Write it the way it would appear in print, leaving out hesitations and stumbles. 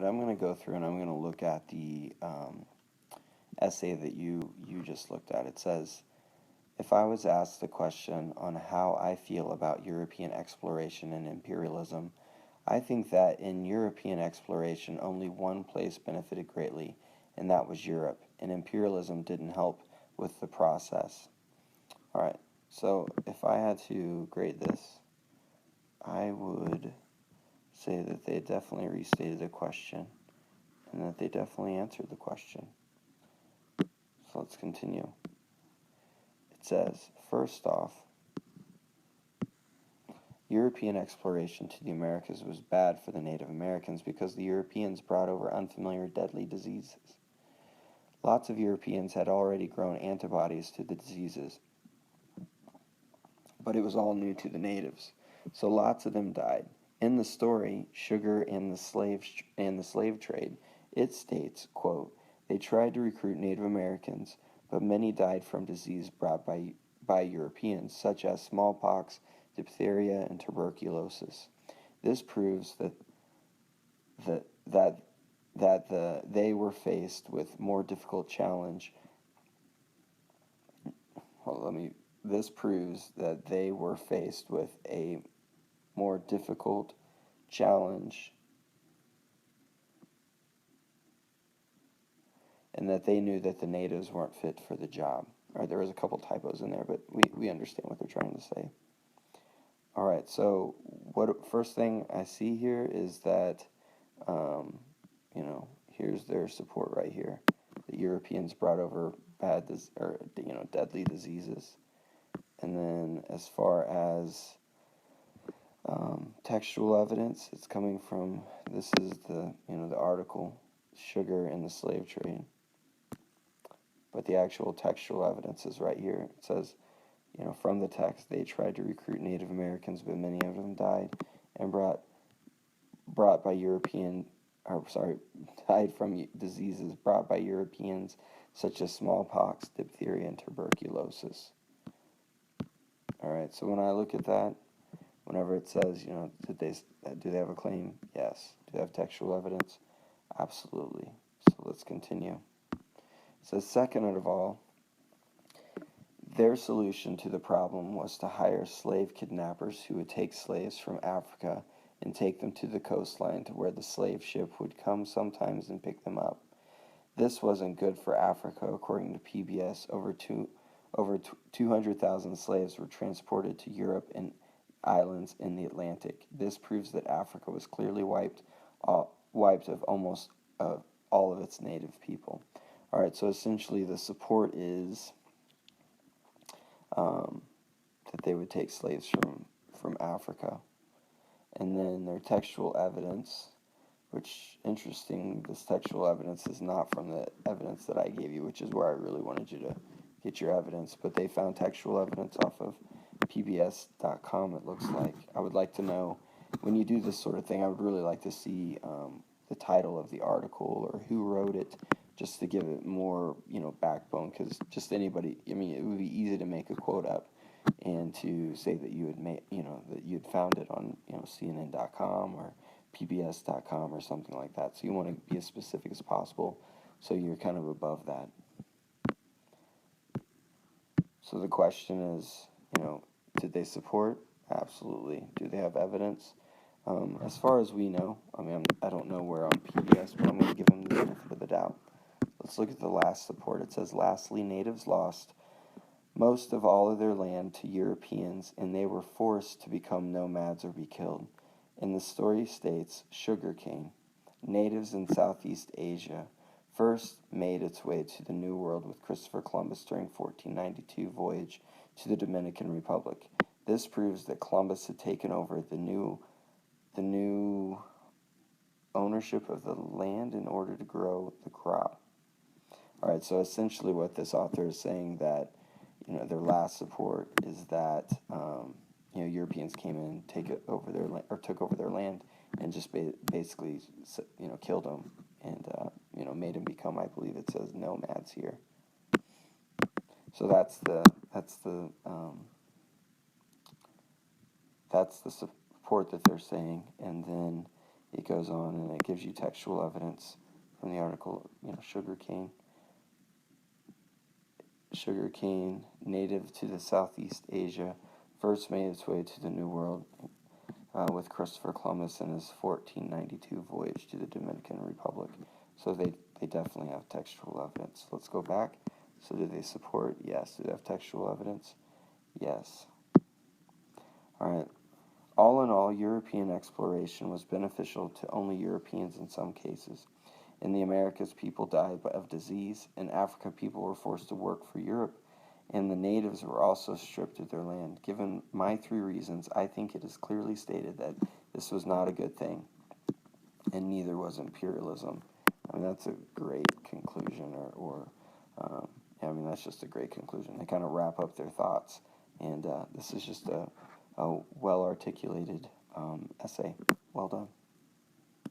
I'm going to go through and I'm going to look at the essay that you just looked at. It says, if I was asked the question on how I feel about European exploration and imperialism, I think that in European exploration only one place benefited greatly, and that was Europe, and imperialism didn't help with the process. Alright, so if I had to grade this, I would say that they definitely restated the question, and that they definitely answered the question. So let's continue. It says, first off, European exploration to the Americas was bad for the Native Americans because the Europeans brought over unfamiliar deadly diseases. Lots of Europeans had already grown antibodies to the diseases, but it was all new to the natives, so lots of them died. In the story, Sugar and the Slave Trade, it states, quote, they tried to recruit Native Americans, but many died from disease brought by Europeans, such as smallpox, diphtheria, and tuberculosis. This proves they were faced with more difficult challenge. This proves that they were faced with a more difficult challenge, and that they knew that the natives weren't fit for the job. All right, there was a couple typos in there, but we understand what they're trying to say. All right, so first thing I see here is that, here's their support right here. The Europeans brought over deadly diseases. And then as far as textual evidence, it's coming from, this is the article, Sugar and the Slave Trade. But the actual textual evidence is right here. It says, from the text, they tried to recruit Native Americans, but many of them died and died from diseases brought by Europeans, such as smallpox, diphtheria, and tuberculosis. All right, so when I look at that, whenever it says, do they have a claim? Yes. Do they have textual evidence? Absolutely. So let's continue. It says, second of all, their solution to the problem was to hire slave kidnappers who would take slaves from Africa and take them to the coastline to where the slave ship would come sometimes and pick them up. This wasn't good for Africa, according to PBS. Over 200,000 slaves were transported to Europe and islands in the Atlantic. This proves that Africa was clearly wiped of almost all of its native people. All right, so essentially the support is that they would take slaves from Africa. And then their textual evidence, which, interesting, this textual evidence is not from the evidence that I gave you, which is where I really wanted you to get your evidence, but they found textual evidence off of pbs.com, it looks like. I would like to know, when you do this sort of thing, I would really like to see the title of the article or who wrote it, just to give it more, backbone, because just anybody, it would be easy to make a quote up and to say that you had made, that you had found it on, CNN.com or PBS.com or something like that. So you want to be as specific as possible, so you're kind of above that. So the question is, did they support? Absolutely. Do they have evidence? As far as we know, I don't know where on PBS, but I'm going to give them the benefit of the doubt. Let's look at the last support. It says, lastly, natives lost most of all of their land to Europeans, and they were forced to become nomads or be killed. In the story states, sugarcane, natives in Southeast Asia, first made its way to the New World with Christopher Columbus during 1492 voyage to the Dominican Republic. This proves that Columbus had taken over the new ownership of the land in order to grow the crop. All right, so essentially what this author is saying, that their last support is that Europeans came in, took over their land, and just basically killed them and made them become, I believe it says, nomads here. So that's the support that they're saying. And then it goes on and it gives you textual evidence from the article, sugarcane. Sugarcane, native to the Southeast Asia, first made its way to the New World with Christopher Columbus and his 1492 voyage to the Dominican Republic. So they definitely have textual evidence. Let's go back. So do they support? Yes. Do they have textual evidence? Yes. All right. All in all, European exploration was beneficial to only Europeans in some cases. In the Americas, people died of disease. In Africa, people were forced to work for Europe, and the natives were also stripped of their land. Given my 3 reasons, I think it is clearly stated that this was not a good thing, and neither was imperialism. I mean, that's a great conclusion, that's just a great conclusion. They kind of wrap up their thoughts, and this is just a well-articulated essay. Well done.